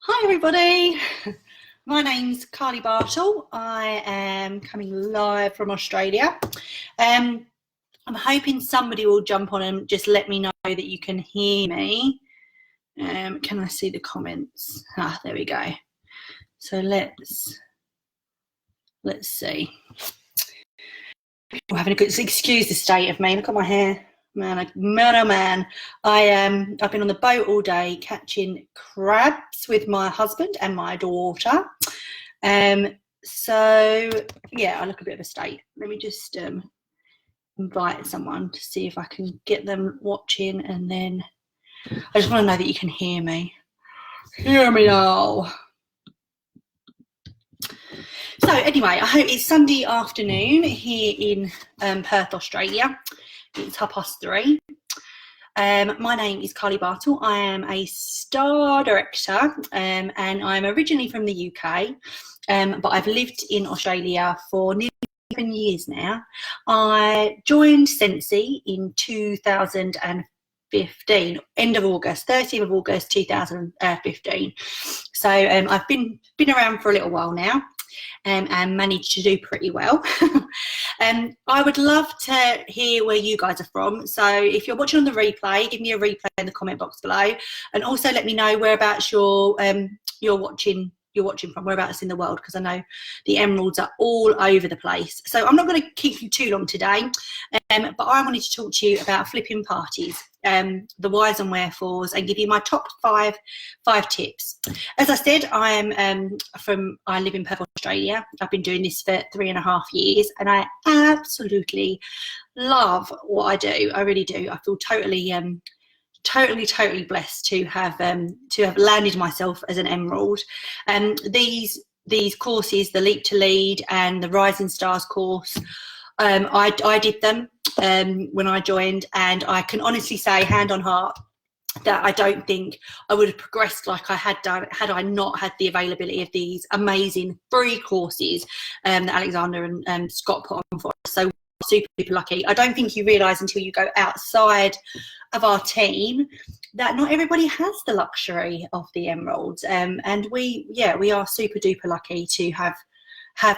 Hi everybody, my name's Carlie Bartle. I am coming live from Australia. I'm hoping somebody will jump on and just let me know that you can hear me. Can I see the comments? There we go. So let's see. We're having a good, excuse the state of me. Look at my hair. Man, oh man. I've been on the boat all day catching crabs with my husband and my daughter. So yeah, I look a bit of a state. Let me just invite someone to see if I can get them watching, and then I just want to know that you can hear me. Hear me now. So anyway, I hope it's Sunday afternoon here in Perth, Australia. It's 3:30. My name is Carlie Bartle. I am a star director and I'm originally from the UK, but I've lived in Australia for nearly 7 years now. I joined Scentsy in 2015, end of August, 30th of August 2015. So I've been around for a little while now. And managed to do pretty well. I would love to hear where you guys are from. So if you're watching on the replay, give me a replay in the comment box below, and also let me know whereabouts you're watching from, whereabouts in the world, because I know the emeralds are all over the place. So I'm not going to keep you too long today, but I wanted to talk to you about flipping parties, the whys and wherefores, and give you my top five tips. As I said, I live in Perth, Australia. I've been doing this for 3.5 years, and I absolutely love what I do. I really do. I feel totally blessed to have landed myself as an emerald. These courses, the Leap to Lead and the Rising Stars course, I did them when I joined, and I can honestly say, hand on heart, that I don't think I would have progressed like I had done had I not had the availability of these amazing free courses that Alexander and Scott put on for us. So super lucky. I don't think you realise until you go outside of our team that not everybody has the luxury of the emeralds, and we are super duper lucky to have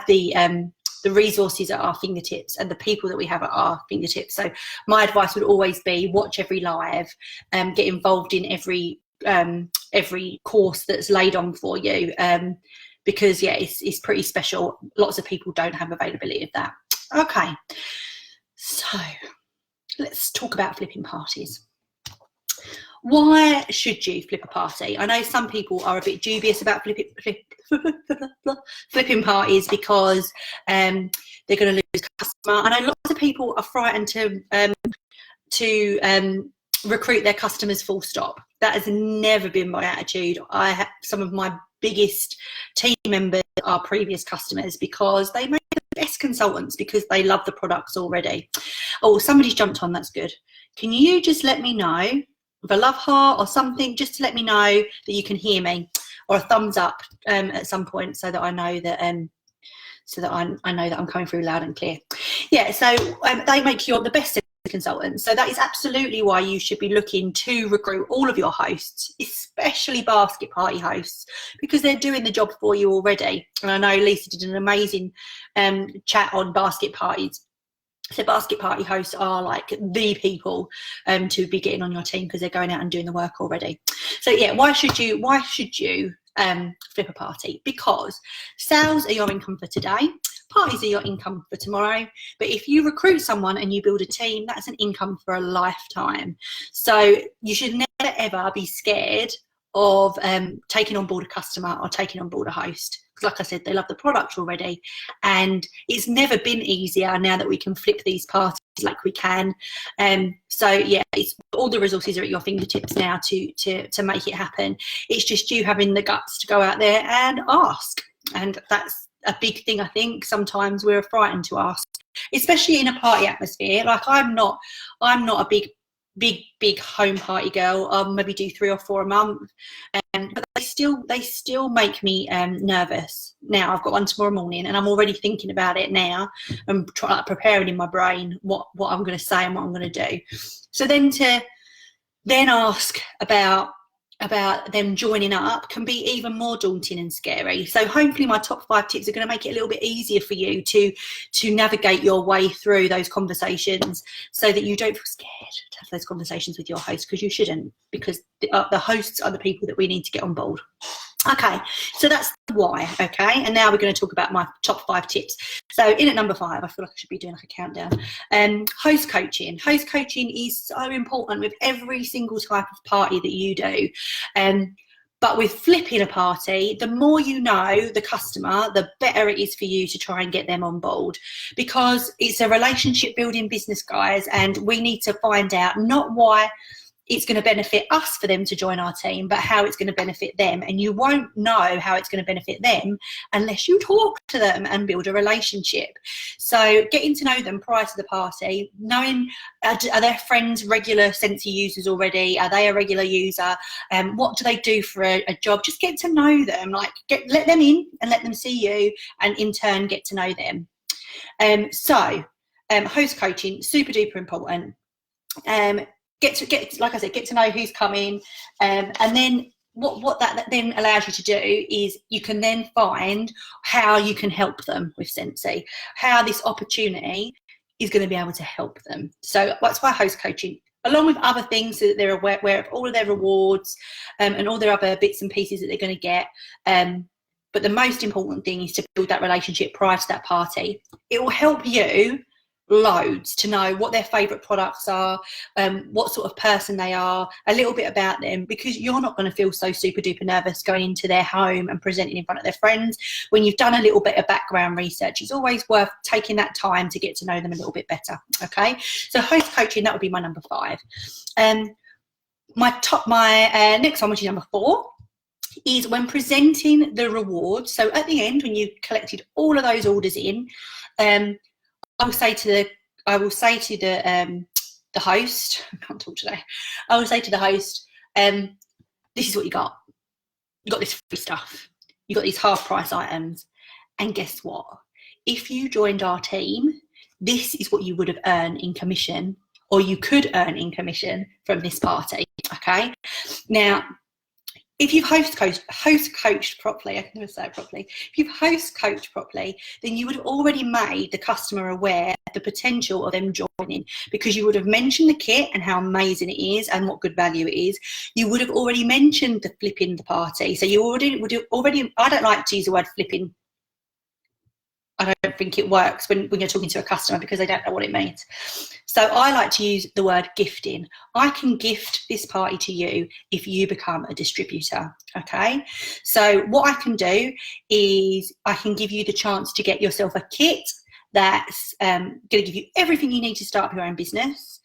the resources at our fingertips and the people that we have at our fingertips. So my advice would always be watch every live, get involved in every course that's laid on for you, because yeah, it's pretty special. Lots of people don't have availability of that. Okay, so let's talk about flipping parties. Why should you flip a party? I know some people are a bit dubious about flipping parties because they're going to lose a customer. I know lots of people are frightened to recruit their customers full stop. That has never been my attitude. I have some of my biggest team members are previous customers because they make the best consultants because they love the products already. Oh, somebody's jumped on. That's good. Can you just let me know with a love heart or something, just to let me know that you can hear me, or a thumbs up at some point, so that I know that I know that I'm coming through loud and clear. Yeah, so they make you the best consultants. So that is absolutely why you should be looking to recruit all of your hosts, especially basket party hosts, because they're doing the job for you already. And I know Lisa did an amazing chat on basket parties. So basket party hosts are like the people to be getting on your team, because they're going out and doing the work already. So yeah, why should you flip a party? Because sales are your income for today, parties are your income for tomorrow, but if you recruit someone and you build a team, that's an income for a lifetime. So you should never ever be scared of taking on board a customer or taking on board a host, because like I said, they love the product already, and it's never been easier now that we can flip these parties like we can. So yeah, it's all the resources are at your fingertips now to make it happen. It's just you having the guts to go out there and ask, and that's a big thing. I think sometimes we're frightened to ask, especially in a party atmosphere. Like I'm not a big home party girl. I'll maybe do 3 or 4 a month, but they still make me nervous. Now I've got one tomorrow morning, and I'm already thinking about it now. I'm preparing in my brain what I'm going to say and what I'm going to do. So then to ask about about them joining up can be even more daunting and scary. So hopefully my top 5 tips are going to make it a little bit easier for you to navigate your way through those conversations, so that you don't feel scared to have those conversations with your host, because you shouldn't, because the hosts are the people that we need to get on board. Okay, so that's the why. Okay, and now we're going to talk about my top 5 tips. So in at number 5, I feel like I should be doing like a countdown. Host coaching. Host coaching is so important with every single type of party that you do. But with flipping a party, the more you know the customer, the better it is for you to try and get them on board, because it's a relationship building business, guys, and we need to find out not why it's going to benefit us for them to join our team, but how it's going to benefit them. And you won't know how it's going to benefit them unless you talk to them and build a relationship. So getting to know them prior to the party, knowing are their friends regular Scentsy users already? Are they a regular user? What do they do for a job? Just get to know them, like let them in and let them see you, and in turn get to know them. Host coaching, super duper important. Get like I said, get to know who's coming, and then what that then allows you to do is you can then find how you can help them with Scentsy, how this opportunity is going to be able to help them. So that's why host coaching, along with other things, so that they're aware of all of their rewards and all their other bits and pieces that they're going to get. But the most important thing is to build that relationship prior to that party. It will help you loads to know what their favourite products are, what sort of person they are, a little bit about them, because you're not going to feel so super duper nervous going into their home and presenting in front of their friends. When you've done a little bit of background research, it's always worth taking that time to get to know them a little bit better. Okay, so host coaching, that would be my number 5. My next one, which is number 4, is when presenting the rewards. So at the end, when you've collected all of those orders in, I will say to the host, I can't talk today. I will say to the host, this is what you got. You got this free stuff. You got these half price items. And guess what? If you joined our team, this is what you would have earned in commission, or you could earn in commission from this party. Okay. Now, if you've host coached properly, I can never say it properly. If you've host coached properly, then you would have already made the customer aware of the potential of them joining, because you would have mentioned the kit and how amazing it is and what good value it is. You would have already mentioned the flipping the party. So you would have already, I don't like to use the word flipping. I don't think it works when you're talking to a customer, because they don't know what it means. So I like to use the word gifting. I can gift this party to you if you become a distributor. Okay. So what I can do is I can give you the chance to get yourself a kit that's going to give you everything you need to start up your own business.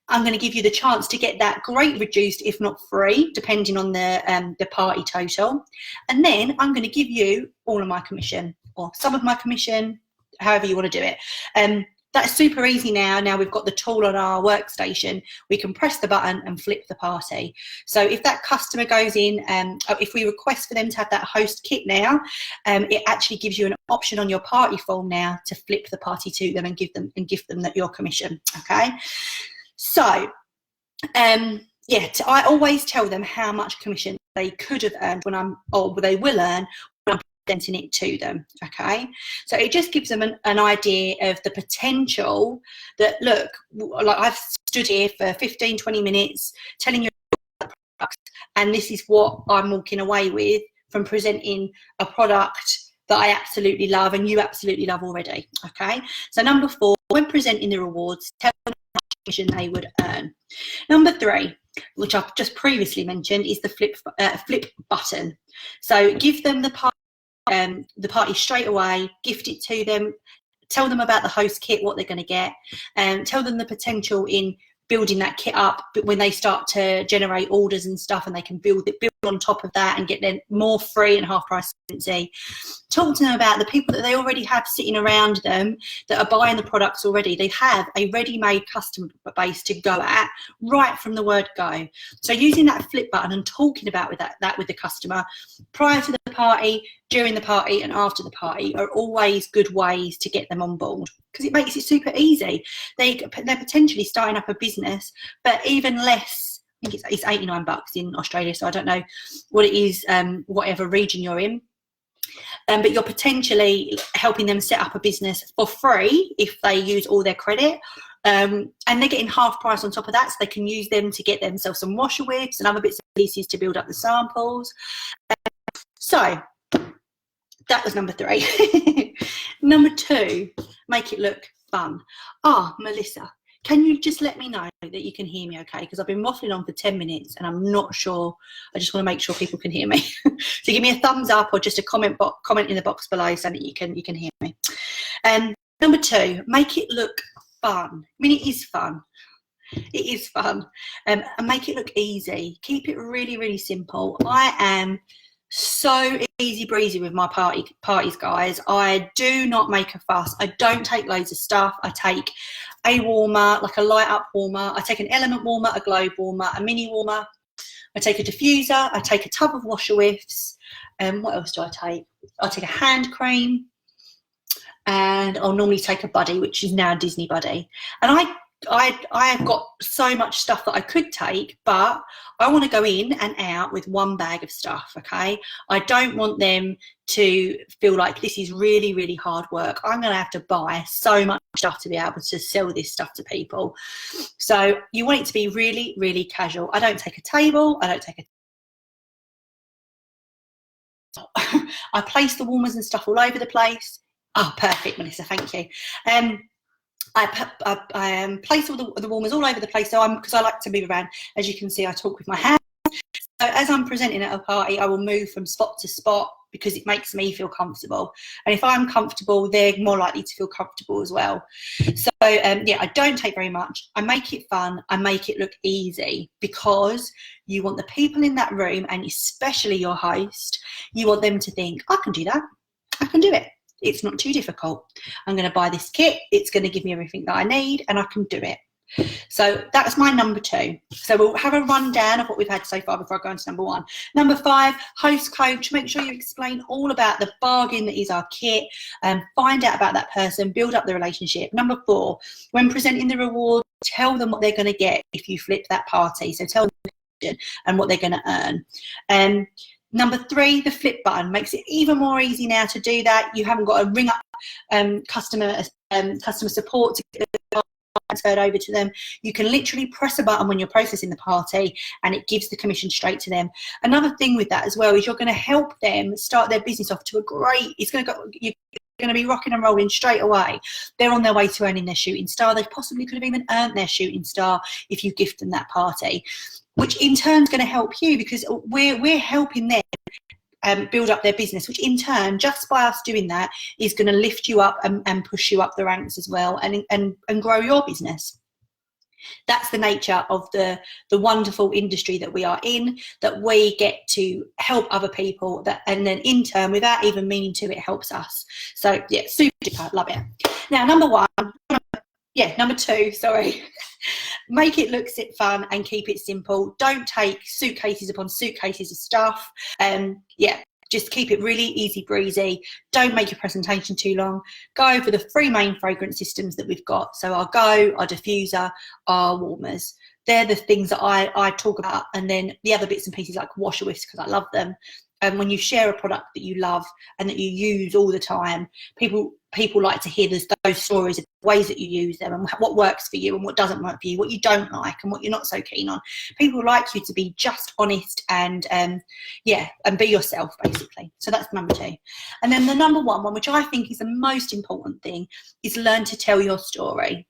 I'm going to give you the chance to get that great reduced, if not free, depending on the party total. And then I'm going to give you all of my commission, or some of my commission, however you want to do it. That's super easy now. Now we've got the tool on our workstation, we can press the button and flip the party. So if that customer goes in, if we request for them to have that host kit now, it actually gives you an option on your party form now to flip the party to them and give them that your commission. Okay. So, I always tell them how much commission they could have earned or they will earn when I'm presenting it to them. Okay, so it just gives them an idea of the potential that, look, like I've stood here for 15-20 minutes telling you about the product, and this is what I'm walking away with from presenting a product that I absolutely love and you absolutely love already. Okay, so number 4, when presenting the rewards, tell them how much commission they would earn. Number 3, which I've just previously mentioned, is the flip button. So give them the party straight away, gift it to them, tell them about the host kit, what they're going to get, and tell them the potential in building that kit up. But when they start to generate orders and stuff, and they can build on top of that and get them more free and half price Scentsy. Talk to them about the people that they already have sitting around them that are buying the products already. They have a ready-made customer base to go at right from the word go. So using that flip button and talking about that with the customer prior to the party, during the party, and after the party are always good ways to get them on board, because it makes it super easy. They're potentially starting up a business, but even less think it's $89 in Australia, so I don't know what it is, whatever region you're in. But you're potentially helping them set up a business for free if they use all their credit. And they're getting half price on top of that, so they can use them to get themselves some washer whips and other bits and pieces to build up the samples. So that was number 3. Number 2, make it look fun. Melissa, can you just let me know that you can hear me okay? Because I've been waffling on for 10 minutes and I'm not sure. I just want to make sure people can hear me. So give me a thumbs up or just a comment in the box below so that you can hear me. Number 2, make it look fun. I mean, it is fun. It is fun. And make it look easy. Keep it really, really simple. I am so easy breezy with my parties, guys. I do not make a fuss. I don't take loads of stuff. I take a warmer, like a light up warmer. I take an element warmer, a globe warmer, a mini warmer. I take a diffuser. I take a tub of washer whiffs. What else do I take? I take a hand cream, and I'll normally take a buddy, which is now Disney Buddy. And I have got so much stuff that I could take, but I want to go in and out with one bag of stuff, okay? I don't want them to feel like this is really, really hard work. I'm going to have to buy so much stuff to be able to sell this stuff to people. So you want it to be really, really casual. I don't take a table. I don't take a I place the warmers and stuff all over the place. Oh, perfect, Melissa, thank you. I place all the warmers all over the place, because I like to move around. As you can see, I talk with my hands. So as I'm presenting at a party, I will move from spot to spot because it makes me feel comfortable. And if I'm comfortable, they're more likely to feel comfortable as well. So yeah, I don't take very much. I make it fun. I make it look easy because you want the people in that room, and especially your host, you want them to think, I can do that. I can do it. It's not too difficult. I'm going to buy this kit. It's going to give me everything that I need, and I can do it. So that's my number 2. So we'll have a rundown of what we've had so far before I go on to number 1. Number 5, host coach. Make sure you explain all about the bargain that is our kit, and find out about that person, build up the relationship. Number 4, when presenting the reward, tell them what they're going to get if you flip that party. So tell them and what they're going to earn. Number 3, the flip button makes it even more easy now to do that. You haven't got to ring up customer support to get the transferred over to them. You can literally press a button when you're processing the party, and it gives the commission straight to them. Another thing with that as well is you're going to help them start their business off to a great. You're going to be rocking and rolling straight away. They're on their way to earning their shooting star. They possibly could have even earned their shooting star if you gift them that party, which in turn is going to help you because we're helping them build up their business, which in turn, just by us doing that, is going to lift you up and push you up the ranks as well, and grow your business. That's the nature of the wonderful industry that we are in, that we get to help other people, and then in turn, without even meaning to, it helps us. So yeah, super duper, love it. Now, number 2, sorry. Make it look fun and keep it simple. Don't take suitcases upon suitcases of stuff. Just keep it really easy breezy. Don't make your presentation too long. Go for the 3 main fragrance systems that we've got. So our Go, our diffuser, our warmers. They're the things that I talk about, and then the other bits and pieces like washer whiffs, because I love them. And when you share a product that you love and that you use all the time, people like to hear those stories of ways that you use them and what works for you and what doesn't work for you, what you don't like and what you're not so keen on. People like you to be just honest and be yourself, basically. So that's number 2. And then the number 1, which I think is the most important thing, is learn to tell your story.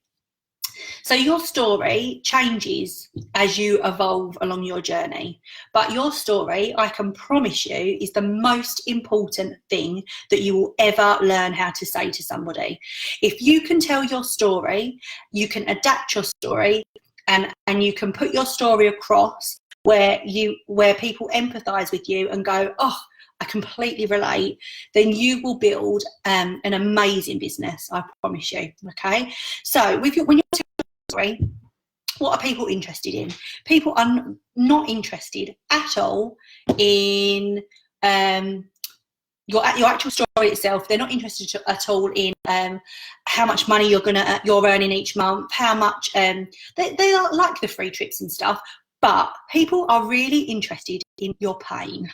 So your story changes as you evolve along your journey, but your story, I can promise you, is the most important thing that you will ever learn how to say to somebody. If you can tell your story, you can adapt your story, and you can put your story across where people empathize with you and go, oh, I completely relate, then you will build an amazing business, I promise you. Okay, so when you're telling a story, what are people interested in? People are not interested at all in your actual story itself. They're not interested at all in how much money you're earning each month, how much they like the free trips and stuff, But people are really interested in your pain.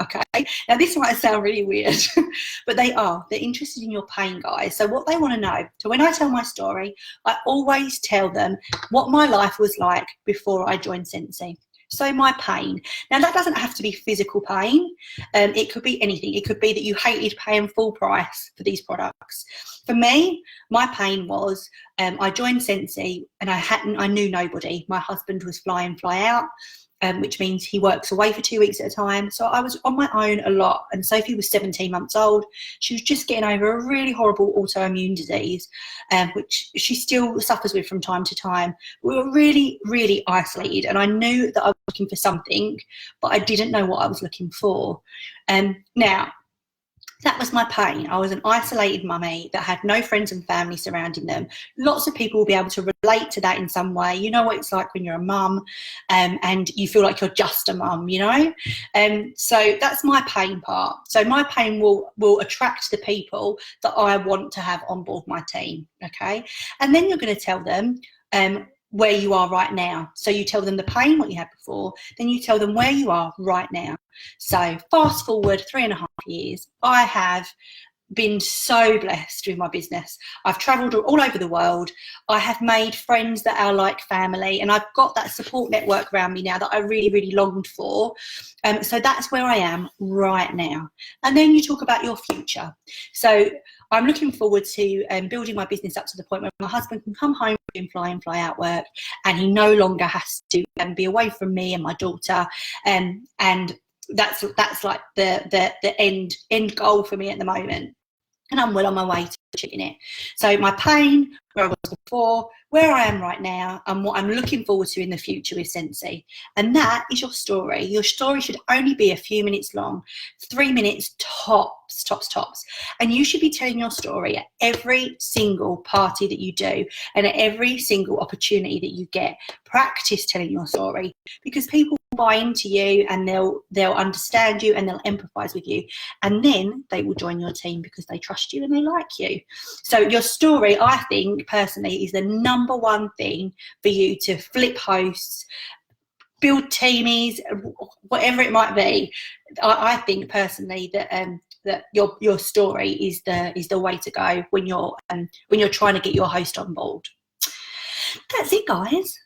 Okay, now this might sound really weird, but they're interested in your pain, guys. So what they want to know, so when I tell my story, I always tell them what my life was like before I joined Scentsy. So my pain. Now that doesn't have to be physical pain. It could be anything. It could be that you hated paying full price for these products. For me, my pain was I joined Scentsy and I knew nobody. My husband was fly in, fly out. Which means he works away for 2 weeks at a time. So I was on my own a lot. And Sophie was 17 months old. She was just getting over a really horrible autoimmune disease, which she still suffers with from time to time. We were really, really isolated. And I knew that I was looking for something, but I didn't know what I was looking for. Now, that was my pain. I was an isolated mummy that had no friends and family surrounding them. Lots of people will be able to relate to that in some way. You know what it's like when you're a mum and you feel like you're just a mum, you know? So that's my pain part. So my pain will attract the people that I want to have on board my team, okay? And then you're going to tell them where you are right now. So you tell them the pain, what you had before, then you tell them where you are right now. So fast forward 3.5 years, I have been so blessed with my business. I've traveled all over the world. I have made friends that are like family, and I've got that support network around me now that I really, really longed for. So that's where I am right now. And then you talk about your future. So I'm looking forward to building my business up to the point where my husband can come home and fly in, fly out work, and he no longer has to be away from me and my daughter. And that's like the end goal for me at the moment. And I'm well on my way to achieving it. So my pain, where I was before, where I am right now, and what I'm looking forward to in the future with Scentsy. And that is your story. Your story should only be a few minutes long, 3 minutes tops. And you should be telling your story at every single party that you do and at every single opportunity that you get. Practice telling your story, because people buy into you and they'll understand you and they'll empathize with you, and then they will join your team because they trust you and they like you. So your story, I think personally, is the number one thing for you to flip hosts, build teamies, whatever it might be. I think personally that your story is the way to go when you're trying to get your host on board. That's it, guys.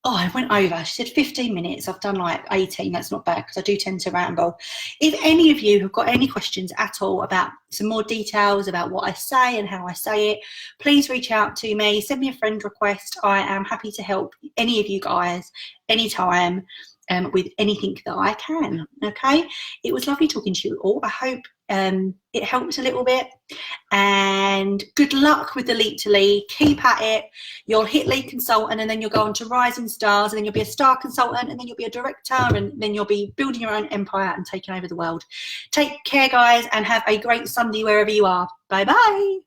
Oh, I went over. She said 15 minutes. I've done like 18. That's not bad because I do tend to ramble. If any of you have got any questions at all about some more details about what I say and how I say it, please reach out to me. Send me a friend request. I am happy to help any of you guys anytime with anything that I can. Okay? It was lovely talking to you all. I hope it helped a little bit, and good luck with the Leap to Lead. Keep at it. You'll hit lead consultant, and then you'll go on to rising stars, and then you'll be a star consultant, and then you'll be a director, and then you'll be building your own empire and taking over the world. Take care, guys, and have a great Sunday wherever you are. Bye bye.